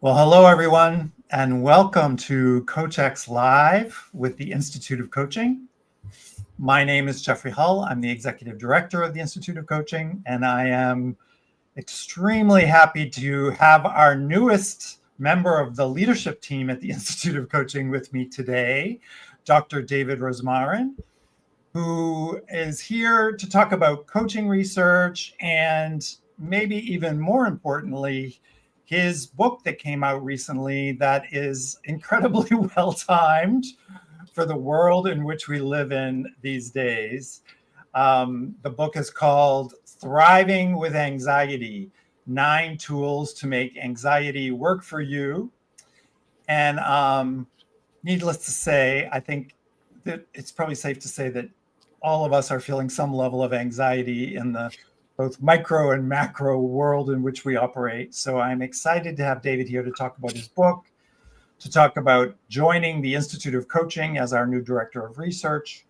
Well, hello, everyone, and welcome to CoachX Live with the Institute of Coaching. My name is Jeffrey Hull. I'm the Executive Director of the Institute of Coaching, and I am extremely happy to have our newest member of the leadership team at the Institute of Coaching with me today, Dr. David Rosmarin, who is here to talk about coaching research and maybe even more importantly, his book that came out recently that is incredibly well-timed for the world in which we live in these days. The book is called Thriving with Anxiety, 9 Tools to Make Anxiety Work for You. And needless to say, I think that it's probably safe to say that all of us are feeling some level of anxiety in the both micro and macro world in which we operate. So I'm excited to have David here to talk about his book, to talk about joining the Institute of Coaching as our new Director of Research.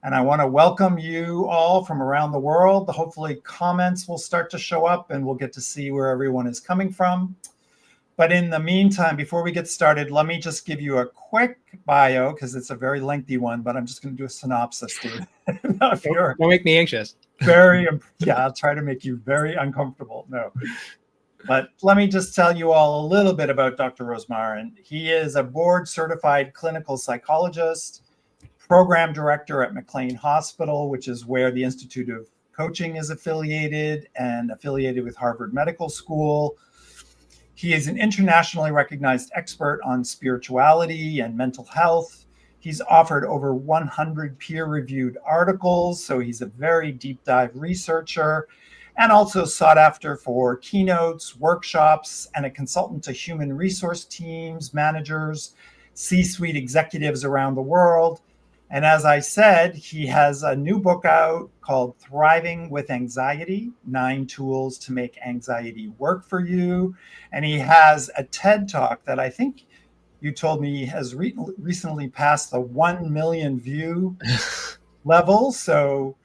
And I want to welcome you all from around the world. Hopefully comments will start to show up and we'll get to see where everyone is coming from. But in the meantime, before we get started, let me just give you a quick bio because it's a very lengthy one, but I'm just going to do a synopsis, David. Don't make me anxious. I'll try to make you very uncomfortable. No. But let me just tell you all a little bit about Dr. Rosmarin. He is a board-certified clinical psychologist, program director at McLean Hospital, which is where the Institute of Coaching is affiliated and affiliated with Harvard Medical School. He is an internationally recognized expert on spirituality and mental health. He's authored over 100 peer-reviewed articles, so he's a very deep dive researcher and also sought after for keynotes, workshops, and a consultant to human resource teams, managers, C-suite executives around the world. And as I said, he has a new book out called Thriving with Anxiety, 9 Tools to Make Anxiety Work for You. And he has a TED Talk that I think you told me has recently passed the 1 million view level. So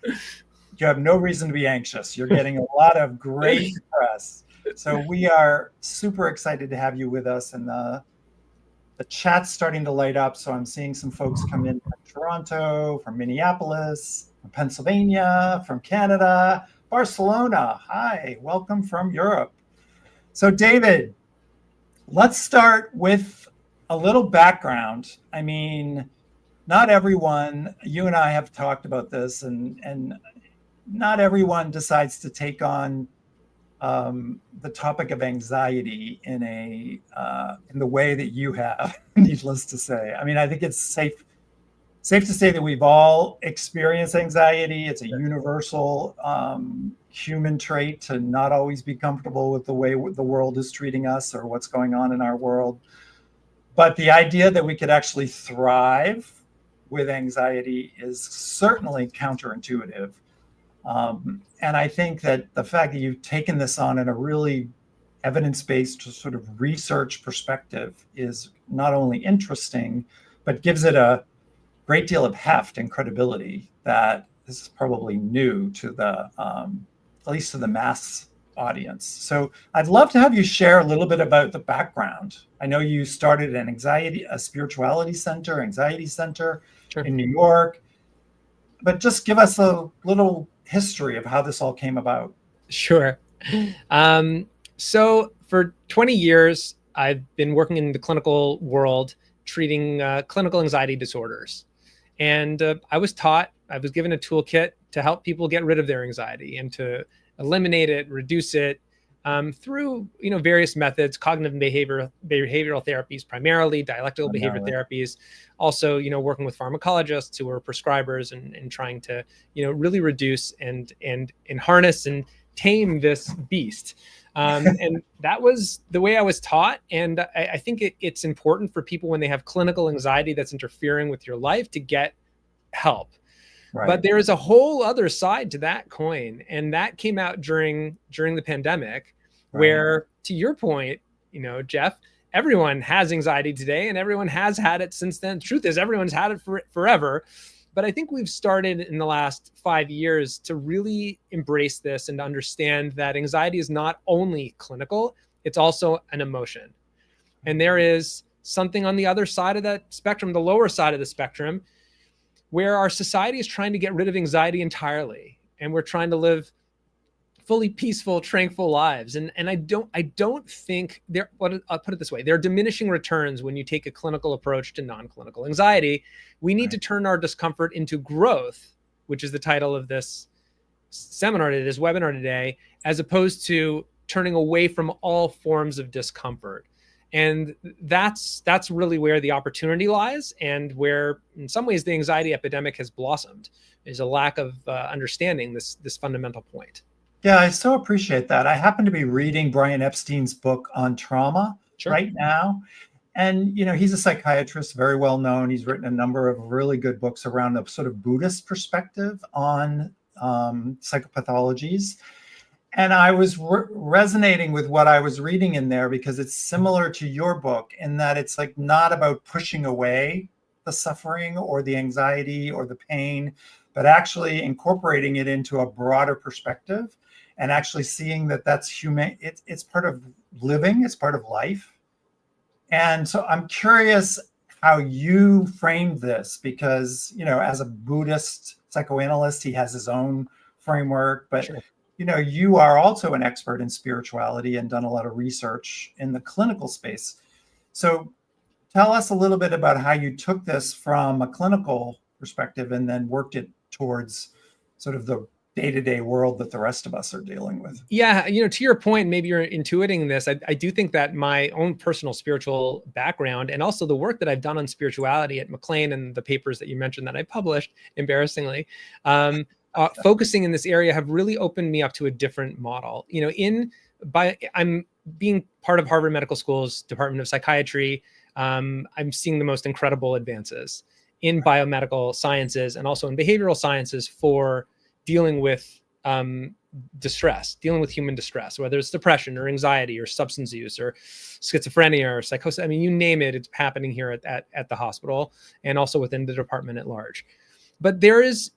you have no reason to be anxious. You're getting a lot of great press. So we are super excited to have you with us. And the chat's starting to light up. So I'm seeing some folks come in from Toronto, from Minneapolis, from Pennsylvania, from Canada, Barcelona. Hi, welcome from Europe. So David, let's start with a little background. I mean, not everyone, you and I have talked about this, and not everyone decides to take on the topic of anxiety in the way that you have, needless to say. I mean, I think it's safe to say that we've all experienced anxiety. It's a universal human trait to not always be comfortable with the way the world is treating us or what's going on in our world. But the idea that we could actually thrive with anxiety is certainly counterintuitive. And I think that the fact that you've taken this on in a really evidence-based sort of research perspective is not only interesting, but gives it a great deal of heft and credibility that this is probably new to the, at least to the mass audience. So I'd love to have you share a little bit about the background. I know you started a spirituality center, anxiety center in New York, but just give us a little history of how this all came about. Sure. So for 20 years, I've been working in the clinical world, treating clinical anxiety disorders. And I was given a toolkit to help people get rid of their anxiety and to eliminate it, reduce it through various methods, cognitive behavioral therapies, primarily dialectical behavior therapies, also working with pharmacologists who are prescribers and trying to really reduce and harness and tame this beast. And that was the way I was taught. And I think it's important for people when they have clinical anxiety that's interfering with your life to get help. Right. But there is a whole other side to that coin. And that came out during the pandemic, where, to your point, Jeff, everyone has anxiety today and everyone has had it since then. The truth is everyone's had it forever. But I think we've started in the last 5 years to really embrace this and understand that anxiety is not only clinical, it's also an emotion. And there is something on the other side of that spectrum, the lower side of the spectrum, where our society is trying to get rid of anxiety entirely. And we're trying to live fully peaceful, tranquil lives. And I don't think I'll put it this way. There are diminishing returns when you take a clinical approach to non-clinical anxiety. We need to turn our discomfort into growth, which is the title of this seminar today, this webinar today, as opposed to turning away from all forms of discomfort. And that's really where the opportunity lies, and where in some ways the anxiety epidemic has blossomed, is a lack of understanding this fundamental point. Yeah, I so appreciate that. I happen to be reading Brian Epstein's book on trauma right now. And, he's a psychiatrist, very well known. He's written a number of really good books around the sort of Buddhist perspective on psychopathologies. And I was resonating with what I was reading in there, because it's similar to your book in that it's like not about pushing away the suffering or the anxiety or the pain, but actually incorporating it into a broader perspective and actually seeing that that's human. It's part of living, it's part of life. And so I'm curious how you framed this, because, as a Buddhist psychoanalyst, he has his own framework, but you are also an expert in spirituality and done a lot of research in the clinical space. So tell us a little bit about how you took this from a clinical perspective and then worked it towards sort of the day-to-day world that the rest of us are dealing with. Yeah, to your point, maybe you're intuiting this. I do think that my own personal spiritual background, and also the work that I've done on spirituality at McLean and the papers that you mentioned that I published, embarrassingly, focusing in this area, have really opened me up to a different model. I'm being part of Harvard Medical School's Department of Psychiatry. I'm seeing the most incredible advances in biomedical sciences and also in behavioral sciences for dealing with distress, dealing with human distress, whether it's depression or anxiety or substance use or schizophrenia or psychosis. I mean, you name it, it's happening here at the hospital and also within the department at large. But there is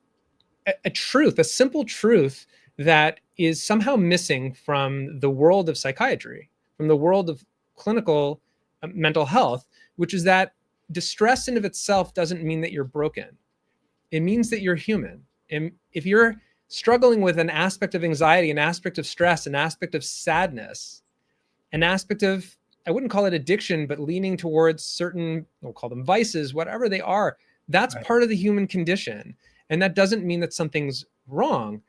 a truth, a simple truth that is somehow missing from the world of psychiatry, from the world of clinical mental health, which is that distress in of itself doesn't mean that you're broken. It means that you're human. And if you're struggling with an aspect of anxiety, an aspect of stress, an aspect of sadness, an aspect of, I wouldn't call it addiction, but leaning towards certain, we'll call them vices, whatever they are, that's part of the human condition. And that doesn't mean that something's wrong.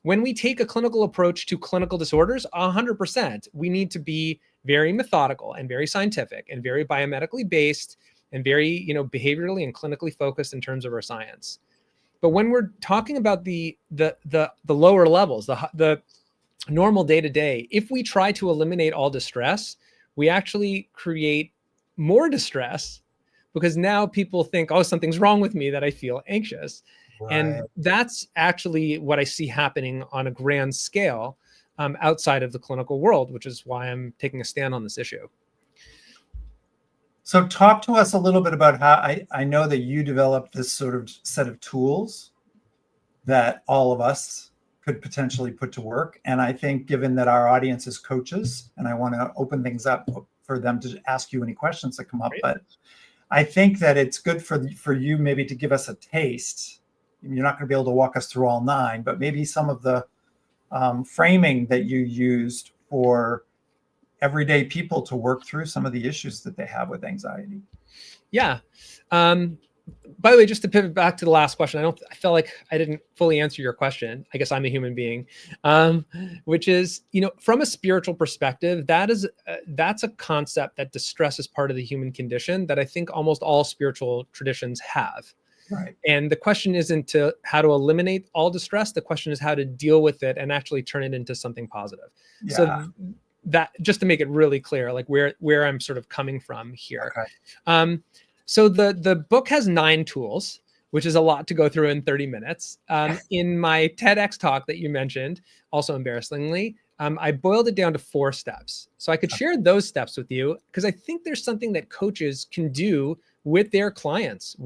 When we take a clinical approach to clinical disorders, 100%, we need to be very methodical and very scientific and very biomedically based and very, behaviorally and clinically focused in terms of our science. But when we're talking about the lower levels, the normal day-to-day, if we try to eliminate all distress, we actually create more distress, because now people think, oh, something's wrong with me that I feel anxious. Right. And that's actually what I see happening on a grand scale outside of the clinical world, which is why I'm taking a stand on this issue. So talk to us a little bit about how I know that you developed this sort of set of tools that all of us could potentially put to work. And I think, given that our audience is coaches, and I want to open things up for them to ask you any questions that come up, but I think that it's good for you maybe to give us a taste. You're not going to be able to walk us through all 9, but maybe some of the framing that you used for everyday people to work through some of the issues that they have with anxiety. Yeah. By the way, just to pivot back to the last question, I felt like I didn't fully answer your question. I guess I'm a human being, which is, from a spiritual perspective, that's a concept that distress is part of the human condition that I think almost all spiritual traditions have. Right. And the question isn't how to eliminate all distress. The question is how to deal with it and actually turn it into something positive. Yeah. So that, just to make it really clear, like where I'm sort of coming from here. Okay. So the book has 9 tools, which is a lot to go through in 30 minutes. In my TEDx talk that you mentioned, also embarrassingly, I boiled it down to 4 steps. So I could share those steps with you, because I think there's something that coaches can do with their clients,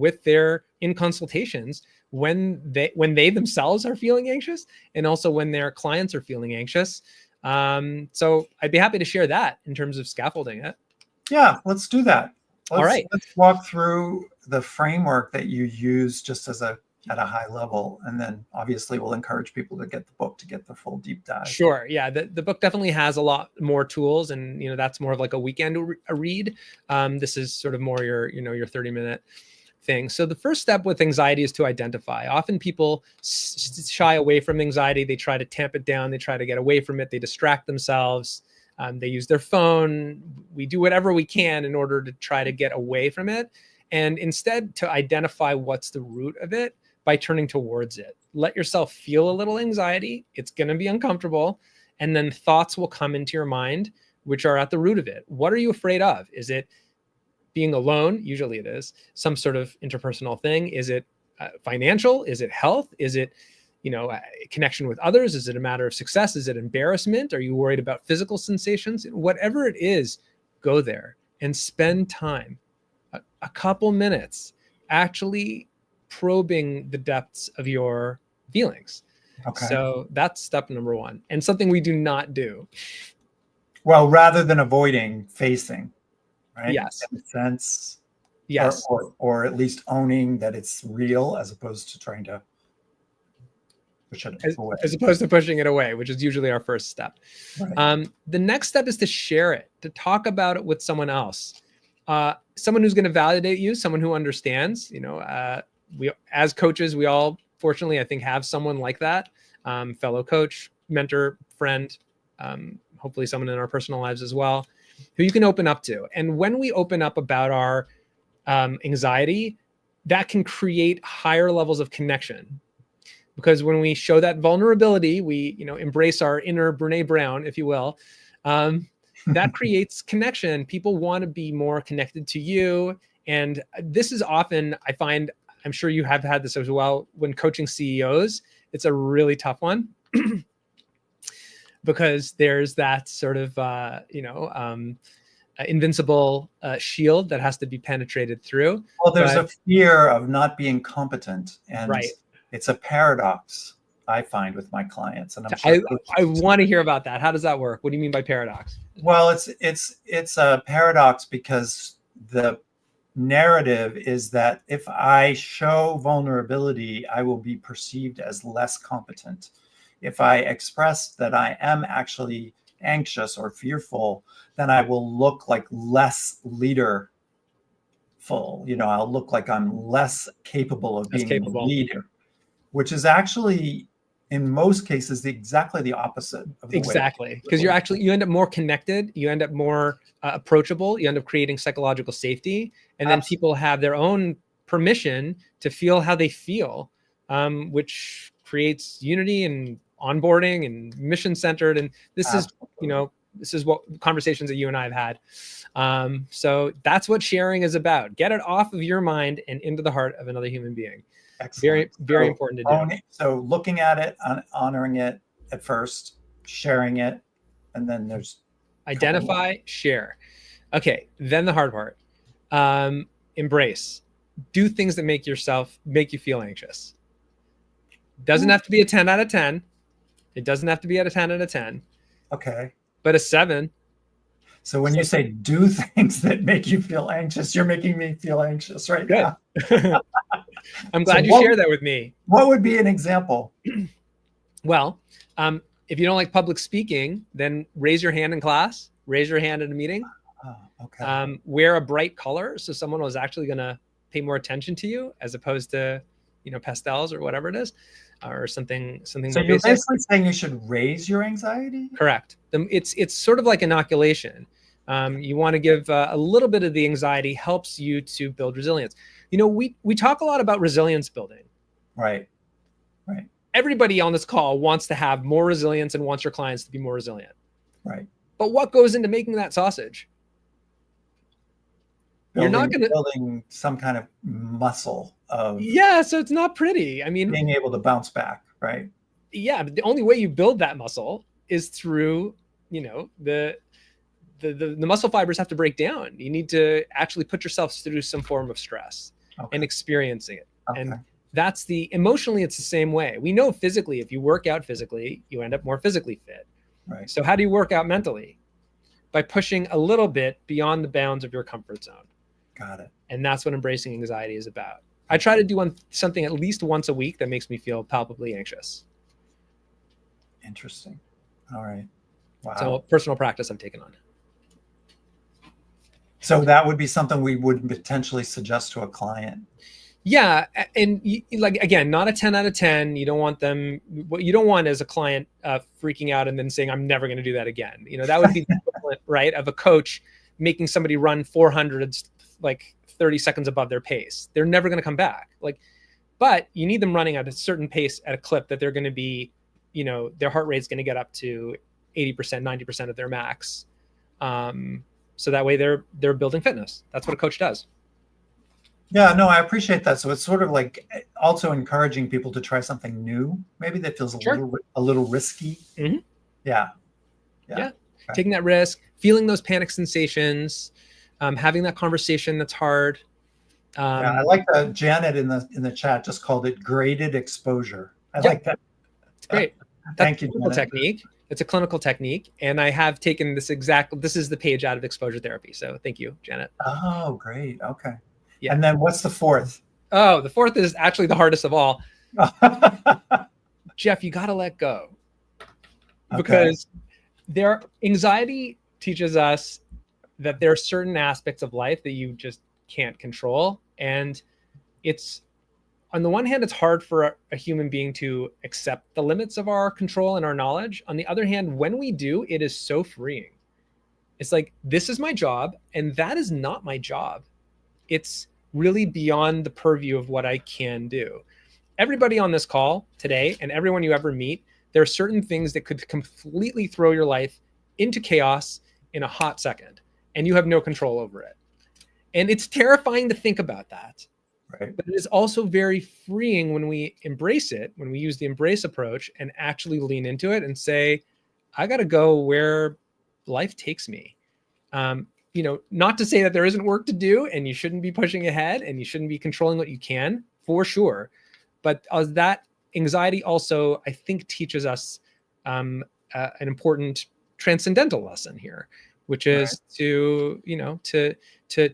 in consultations, when they themselves are feeling anxious, and also when their clients are feeling anxious. So I'd be happy to share that in terms of scaffolding it. Yeah, let's do that. All right. Let's walk through the framework that you use just as at a high level, and then obviously we'll encourage people to get the book to get the full deep dive. Sure. Yeah. The book definitely has a lot more tools, and that's more of like a weekend read. This is sort of more your 30-minute thing. So the first step with anxiety is to identify. Often people shy away from anxiety. They try to tamp it down. They try to get away from it. They distract themselves. They use their phone. We do whatever we can in order to try to get away from it. And instead to identify what's the root of it by turning towards it. Let yourself feel a little anxiety. It's going to be uncomfortable. And then thoughts will come into your mind, which are at the root of it. What are you afraid of? Is it being alone? Usually it is some sort of interpersonal thing. Is it financial? Is it health? Is it, connection with others? Is it a matter of success? Is it embarrassment? Are you worried about physical sensations? Whatever it is, go there and spend time, a couple minutes, actually probing the depths of your feelings. Okay. So that's step number one, and something we do not do. Well, rather than avoiding, facing, right? Yes. In a sense. Yes. Or at least owning that it's real, as opposed to trying to push it away. As opposed to pushing it away, which is usually our first step. Right. The next step is to share it, to talk about it with someone else, someone who's going to validate you, someone who understands. We, as coaches, we all, fortunately, I think, have someone like that, fellow coach, mentor, friend, hopefully someone in our personal lives as well, who you can open up to. And when we open up about our anxiety, that can create higher levels of connection. Because when we show that vulnerability, we embrace our inner Brene Brown, if you will, that creates connection. People want to be more connected to you. And this is often, I find, I'm sure you have had this as well, when coaching CEOs, it's a really tough one because there's that sort of, invincible shield that has to be penetrated through. Well, there's a fear of not being competent, and right. It's a paradox I find with my clients, and I'm sure I want to hear about that. How does that work? What do you mean by paradox? Well, it's a paradox because the narrative is that if I show vulnerability, I will be perceived as less competent. If I express that I am actually anxious or fearful, then I will look like less leaderful. I'll look like I'm less capable of being a leader, which is actually, in most cases, exactly the opposite of the exactly, because you end up more connected, you end up more approachable, you end up creating psychological safety, and then people have their own permission to feel how they feel, which creates unity and onboarding and mission centered. And this is what conversations that you and I have had. So that's what sharing is about. Get it off of your mind and into the heart of another human being. Excellent. Very, very important to do. So looking at it, honoring it at first, sharing it, and then there's identify, share. Okay, then the hard part. Embrace. Do things that make you feel anxious. Doesn't have to be a 10 out of 10. It doesn't have to be at a 10 out of 10. Okay. But a 7. So when you say do things that make you feel anxious, you're making me feel anxious right now. I'm glad you shared that with me. What would be an example? Well, if you don't like public speaking, then raise your hand in class, raise your hand in a meeting. Okay. Wear a bright color so someone was actually going to pay more attention to you as opposed to, pastels or whatever it is, or something. So you're basically saying you should raise your anxiety? Correct. It's sort of like inoculation. You want to give a little bit of the anxiety helps you to build resilience. We talk a lot about resilience building. Right. Everybody on this call wants to have more resilience and wants your clients to be more resilient. Right. But what goes into making that sausage? You're not going to building some kind of muscle of so it's not pretty. I mean, being able to bounce back, right? Yeah, but the only way you build that muscle is through, the muscle fibers have to break down. You need to actually put yourself through some form of stress and experiencing it. Okay. And that's emotionally, it's the same way. We know physically, if you work out physically, you end up more physically fit. Right. So how do you work out mentally? by pushing a little bit beyond the bounds of your comfort zone. Got it. And that's what embracing anxiety is about. I try to do something at least once a week that makes me feel palpably anxious. Interesting. All right. Wow. So personal practice I've taken on. So that would be something we would potentially suggest to a client. Yeah. And like, again, not a 10 out of 10. You don't want them, what you don't want as a client freaking out and then saying, I'm never going to do that again. You know, that would be the equivalent, right, of a coach making somebody run 400s like 30 seconds above their pace. They're never going to come back. Like, but you need them running at a certain pace at a clip that they're going to be, you know, their heart rate's going to get up to 80%, 90% of their max. So that way they're building fitness. That's what a coach does. Yeah, no, I appreciate that. So it's sort of like also encouraging people to try something new, maybe that feels a little risky. Mm-hmm. Yeah. Okay. Taking that risk, feeling those panic sensations, having that conversation that's hard. I like that Janet in the chat just called it graded exposure. I like that. It's great. Thank you, clinical Janet. technique. It's a clinical technique. And I have taken this is the page out of exposure therapy. So thank you, Janet. Oh, great. Okay. Yeah. And then what's the fourth? Oh, the fourth is actually the hardest of all. Jeff, you got to let go. Because anxiety teaches us that there are certain aspects of life that you just can't control. And it's, on the one hand, it's hard for a human being to accept the limits of our control and our knowledge. On the other hand, when we do, it is so freeing. It's like, this is my job, and that is not my job. It's really beyond the purview of what I can do. Everybody on this call today and everyone you ever meet, there are certain things that could completely throw your life into chaos in a hot second, and you have no control over it. And it's terrifying to think about that. Right. But it is also very freeing when we embrace it, when we use the embrace approach and actually lean into it and say, I got to go where life takes me. You know, not to say that there isn't work to do and you shouldn't be pushing ahead and you shouldn't be controlling what you can, for sure. But that anxiety also, I think, teaches us an important transcendental lesson here, which is to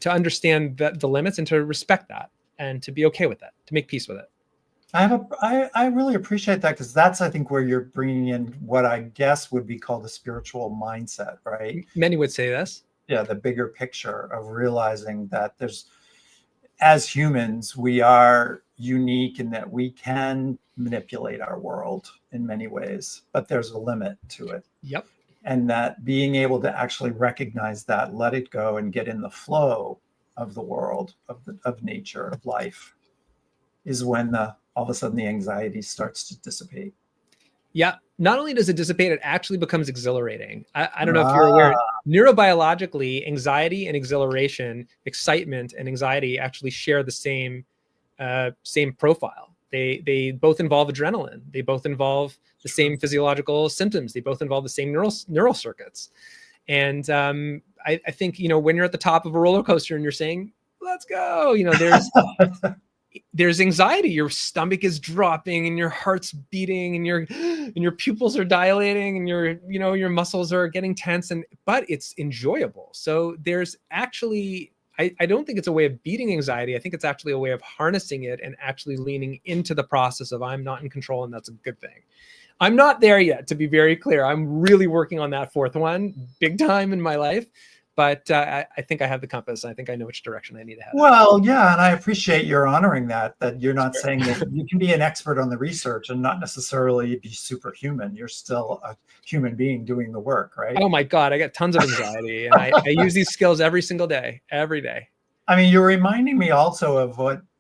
understand the limits and to respect that and to be okay with that, to make peace with it. I really appreciate that, because that's, I think, where you're bringing in what I guess would be called a spiritual mindset, right? Many would say this. Yeah, the bigger picture of realizing that as humans, we are unique in that we can manipulate our world in many ways, but there's a limit to it. Yep. And that being able to actually recognize that, let it go, and get in the flow of the world, of nature, of life, is when all of a sudden the anxiety starts to dissipate. Yeah. Not only does it dissipate, it actually becomes exciting. I don't know if you're aware, neurobiologically, anxiety and exhilaration, excitement and anxiety actually share the same profile. They both involve adrenaline. They both involve the same physiological symptoms. They both involve the same neural circuits. And I think, when you're at the top of a roller coaster and you're saying, let's go, there's anxiety. Your stomach is dropping and your heart's beating and your pupils are dilating and your muscles are getting tense, but it's enjoyable. So there's actually, I don't think it's a way of beating anxiety. I think it's actually a way of harnessing it and actually leaning into the process of, I'm not in control, and that's a good thing. I'm not there yet, to be very clear. I'm really working on that fourth one big time in my life. But I think I have the compass. I think I know which direction I need to head. Well, yeah, and I appreciate your honoring that you're not saying that you can be an expert on the research and not necessarily be superhuman. You're still a human being doing the work, right? Oh my God, I got tons of anxiety, and I use these skills every single day, every day. I mean, you're reminding me also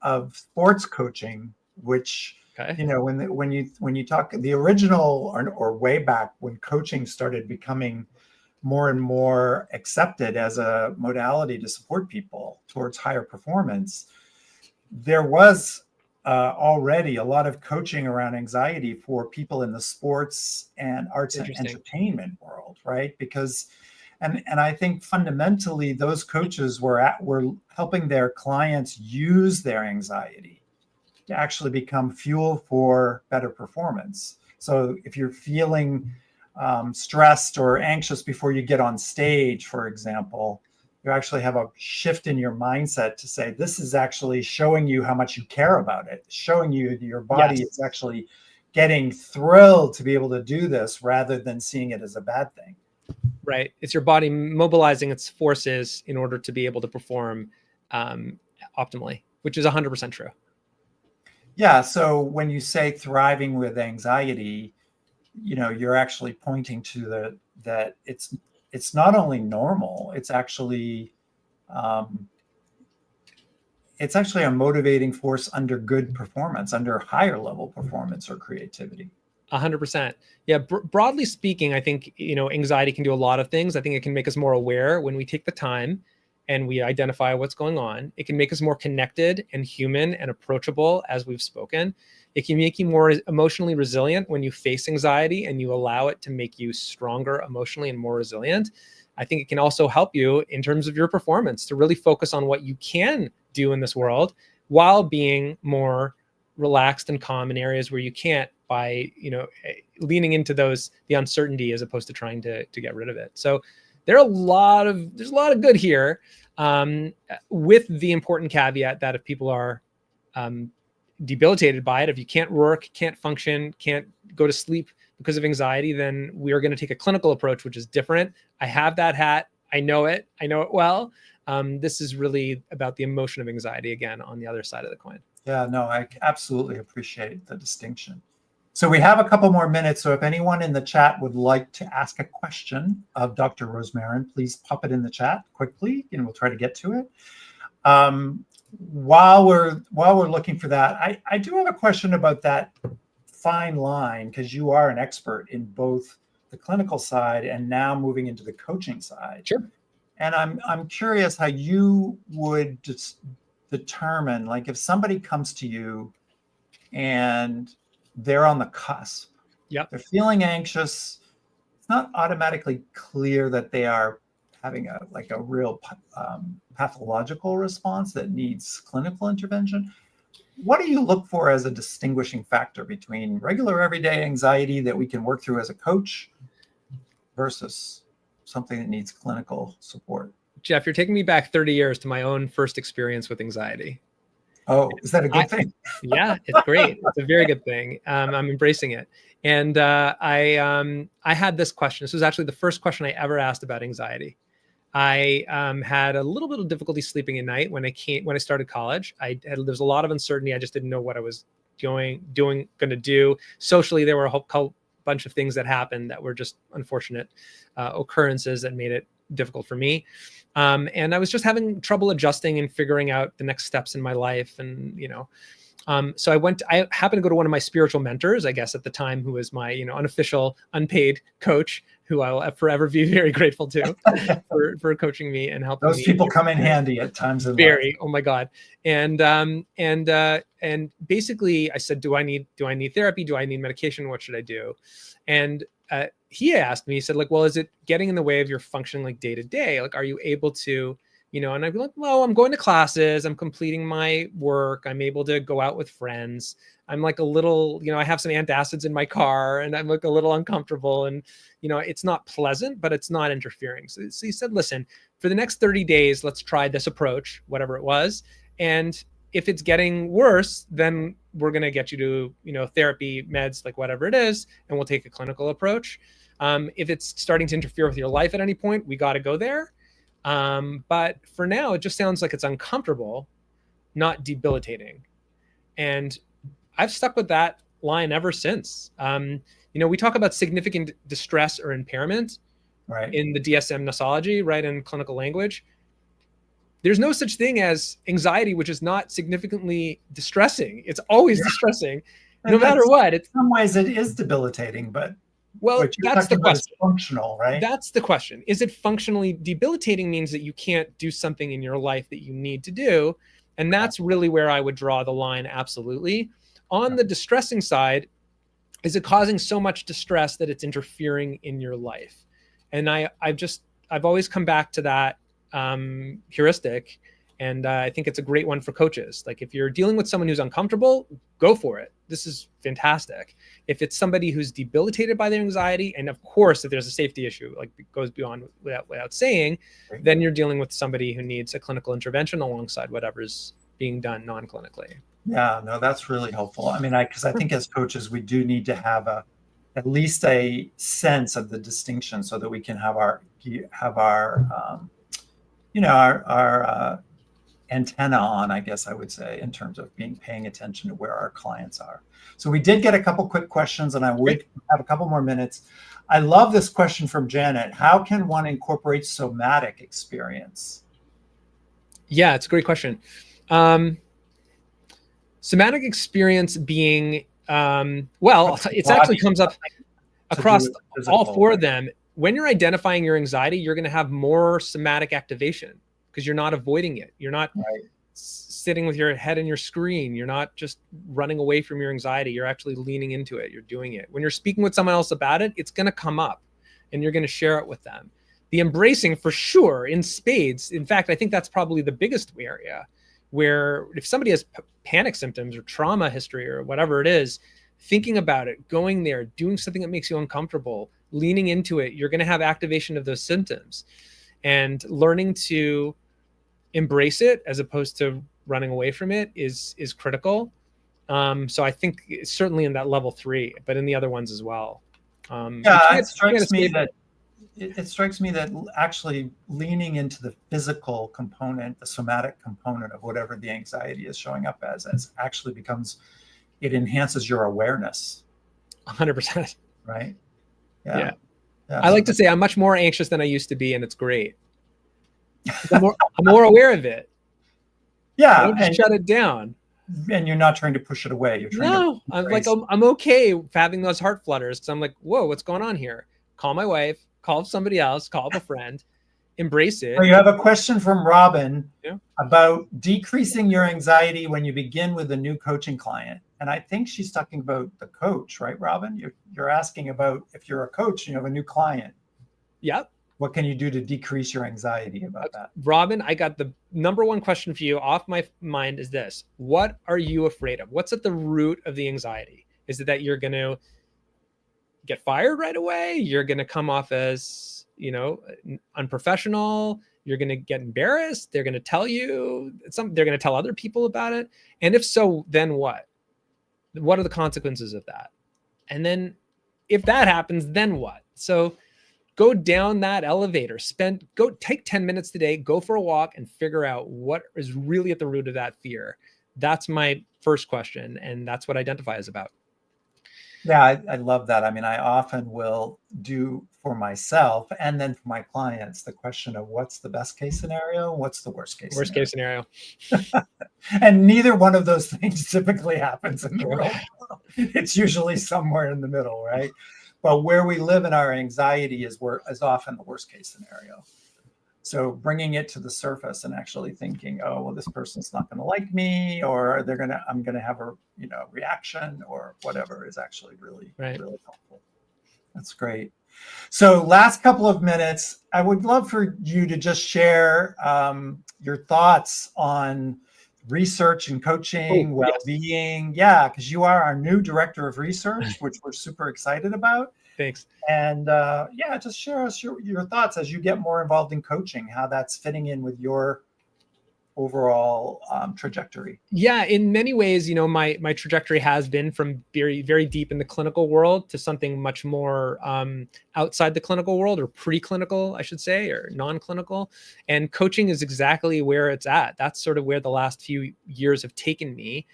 of sports coaching, which when you talk the original or way back when coaching started becoming more and more accepted as a modality to support people towards higher performance, there was already a lot of coaching around anxiety for people in the sports and arts and entertainment world, right? Because, and I think fundamentally those coaches were helping their clients use their anxiety to actually become fuel for better performance. So if you're feeling stressed or anxious before you get on stage, for example, you actually have a shift in your mindset to say, this is actually showing you how much you care about it, showing you your body Yes. is actually getting thrilled to be able to do this rather than seeing it as a bad thing. Right. It's your body mobilizing its forces in order to be able to perform optimally, which is 100% true. Yeah. So when you say thriving with anxiety, you're actually pointing to that it's not only normal, it's actually a motivating force under good performance, under higher level performance or creativity. 100%. Yeah. Broadly speaking, I think, anxiety can do a lot of things. I think it can make us more aware when we take the time and we identify what's going on. It can make us more connected and human and approachable, as we've spoken. It can make you more emotionally resilient when you face anxiety and you allow it to make you stronger emotionally and more resilient. I think it can also help you in terms of your performance to really focus on what you can do in this world while being more relaxed and calm in areas where you can't, by leaning into the uncertainty as opposed to trying to get rid of it. So there's a lot of good here, with the important caveat that if people are debilitated by it, if you can't work, can't function, can't go to sleep because of anxiety, then we are going to take a clinical approach, which is different. I have that hat. I know it well. This is really about the emotion of anxiety, again, on the other side of the coin. Yeah, no, I absolutely appreciate the distinction. So we have a couple more minutes. So if anyone in the chat would like to ask a question of Dr. Rosmarin, please pop it in the chat quickly and we'll try to get to it. While we're looking for that, I do have a question about that fine line, because you are an expert in both the clinical side and now moving into the coaching side. Sure. And I'm curious how you would determine, like, if somebody comes to you and they're on the cusp, they're feeling anxious, it's not automatically clear that they are having a real pathological response that needs clinical intervention. What do you look for as a distinguishing factor between regular everyday anxiety that we can work through as a coach versus something that needs clinical support? Jeff, you're taking me back 30 years to my own first experience with anxiety. Oh, is that a good thing? Yeah, it's great. It's a very good thing. I'm embracing it. And I had this question. This was actually the first question I ever asked about anxiety. I had a little bit of difficulty sleeping at night when I started college. There was a lot of uncertainty. I just didn't know what I was going to do. Socially, there were a whole bunch of things that happened that were just unfortunate occurrences that made it difficult for me. And I was just having trouble adjusting and figuring out the next steps in my life. And, so I happened to go to one of my spiritual mentors, I guess at the time, who was my, unofficial, unpaid coach, who I will forever be very grateful to for coaching me and helping me. Those people come in handy at times in life. Oh my God. And basically I said, do I need therapy? Do I need medication? What should I do? And he asked me, he said, like, well, is it getting in the way of your functioning like day to day? Like, are you able to, and I'd be like, well, I'm going to classes, I'm completing my work, I'm able to go out with friends. I'm like a little, I have some antacids in my car and I'm like a little uncomfortable and, it's not pleasant, but it's not interfering. So he said, listen, for the next 30 days, let's try this approach, whatever it was. And if it's getting worse, then we're going to get you to, therapy, meds, like whatever it is, and we'll take a clinical approach. If it's starting to interfere with your life at any point, we got to go there. But for now, it just sounds like it's uncomfortable, not debilitating. And I've stuck with that line ever since. We talk about significant distress or impairment, right, in the DSM nosology, right, in clinical language. There's no such thing as anxiety, which is not significantly distressing. It's always distressing, no matter what. In some ways, it is debilitating, but that's the question. Functional, right? That's the question. Is it functionally debilitating? Means that you can't do something in your life that you need to do, and that's really where I would draw the line. Absolutely. On the distressing side, is it causing so much distress that it's interfering in your life? And I've always come back to that heuristic And I think it's a great one for coaches. Like if you're dealing with someone who's uncomfortable, go for it. This is fantastic. If it's somebody who's debilitated by their anxiety, and of course, if there's a safety issue, like it goes beyond without saying, then you're dealing with somebody who needs a clinical intervention alongside whatever's being done non-clinically. Yeah, no, that's really helpful. I mean, because I think as coaches, we do need to have at least a sense of the distinction so that we can have our antenna on, I guess I would say, in terms of paying attention to where our clients are. So we did get a couple quick questions, and I would have a couple more minutes. I love this question from Janet. How can one incorporate somatic experience? Yeah, it's a great question. Somatic experience being, it actually comes up across all four of them. When you're identifying your anxiety, you're going to have more somatic activation because you're not avoiding it. You're not sitting with your head in your screen. You're not just running away from your anxiety. You're actually leaning into it. You're doing it. When you're speaking with someone else about it, it's going to come up and you're going to share it with them. The embracing, for sure, in spades. In fact, I think that's probably the biggest area where if somebody has panic symptoms or trauma history or whatever it is, thinking about it, going there, doing something that makes you uncomfortable, leaning into it, you're going to have activation of those symptoms. And learning to embrace it as opposed to running away from it is critical. So I think it's certainly in that level 3, but in the other ones as well. It strikes me that actually leaning into the physical component, the somatic component of whatever the anxiety is showing up as actually it enhances your awareness. 100%. Right? Yeah. I like to say I'm much more anxious than I used to be, and it's great. I'm more aware of it. Yeah. Don't just shut it down. And you're not trying to push it away. You're trying I'm okay having those heart flutters because I'm like, whoa, what's going on here? Call my wife, call somebody else, call a friend, embrace it. So you have a question from Robin about decreasing your anxiety when you begin with a new coaching client. And I think she's talking about the coach, right, Robin? You're asking about if you're a coach and you have a new client. Yep. What can you do to decrease your anxiety about that? Robin, I got the number one question for you off my mind is this. What are you afraid of? What's at the root of the anxiety? Is it that you're going to get fired right away? You're going to come off as, unprofessional. You're going to get embarrassed. They're going to tell you something. They're going to tell other people about it. And if so, then what? What are the consequences of that? And then if that happens, then what? So go down that elevator, go take 10 minutes today, go for a walk and figure out what is really at the root of that fear. That's my first question. And that's what Identify is about. Yeah, I love that. I mean, I often will do for myself and then for my clients, the question of what's the best case scenario? What's the worst case scenario? Worst case scenario. And neither one of those things typically happens in the real world. It's usually somewhere in the middle, right? But where we live in our anxiety is often the worst case scenario. So bringing it to the surface and actually thinking, oh, well, this person's not going to like me, or I'm going to have a reaction or whatever is actually really helpful. That's great. So last couple of minutes, I would love for you to just share your thoughts on research and coaching, well-being. Yeah, because you are our new director of research, which we're super excited about. Thanks. And just share us your thoughts as you get more involved in coaching, how that's fitting in with your overall trajectory. Yeah, in many ways, my trajectory has been from very, very deep in the clinical world to something much more outside the clinical world, or preclinical, I should say, or non-clinical. And coaching is exactly where it's at. That's sort of where the last few years have taken me.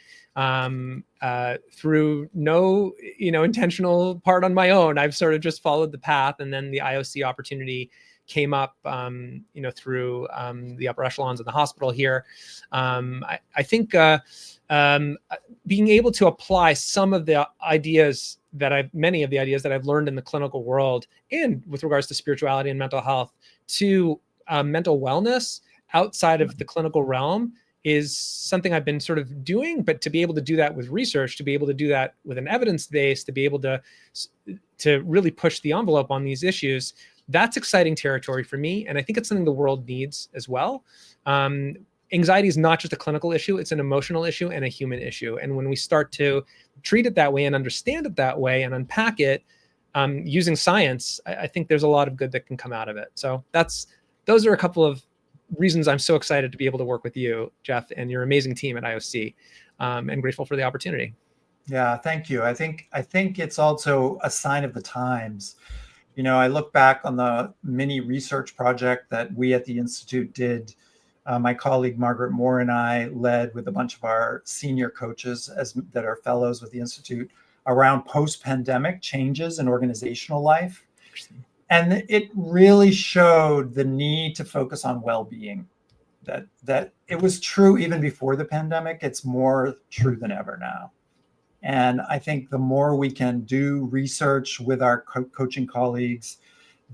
Through no, intentional part on my own. I've sort of just followed the path, and then the IOC opportunity came up, through the upper echelons of the hospital here. I think being able to apply some of the ideas many of the ideas that I've learned in the clinical world, and with regards to spirituality and mental health, to mental wellness outside of the clinical realm is something I've been sort of doing. But to be able to do that with research, to be able to do that with an evidence base, to be able to really push the envelope on these issues, that's exciting territory for me. And I think it's something the world needs as well. anxiety is not just a clinical issue, it's an emotional issue and a human issue. And when we start to treat it that way and understand it that way and unpack it using science, I think there's a lot of good that can come out of it. So those are a couple of reasons I'm so excited to be able to work with you, Jeff, and your amazing team at IOC, and grateful for the opportunity. Yeah, thank you. I think it's also a sign of the times. You know, I look back on the mini research project that we at the Institute did. My colleague Margaret Moore and I led with a bunch of our senior coaches that are fellows with the Institute around post-pandemic changes in organizational life. And it really showed the need to focus on well-being. That it was true even before the pandemic. It's more true than ever now. And I think the more we can do research with our coaching colleagues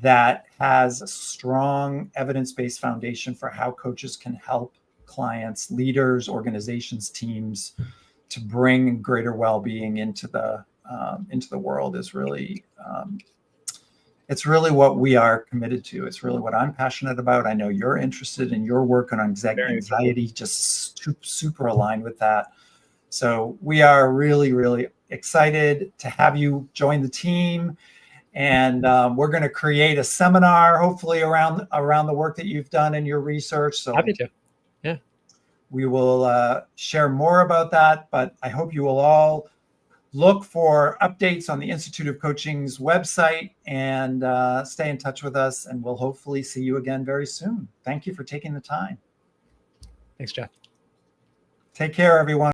that has a strong evidence-based foundation for how coaches can help clients, leaders, organizations, teams to bring greater well-being into the world is really, it's really what we are committed to. It's really what I'm passionate about. I know you're interested in your work on anxiety, just super aligned with that. So we are really, really excited to have you join the team. And we're going to create a seminar, hopefully around the work that you've done in your research. So happy to. Yeah. We will share more about that, but I hope you will all look for updates on the Institute of Coaching's website and stay in touch with us. And we'll hopefully see you again very soon. Thank you for taking the time. Thanks, Jeff. Take care, everyone.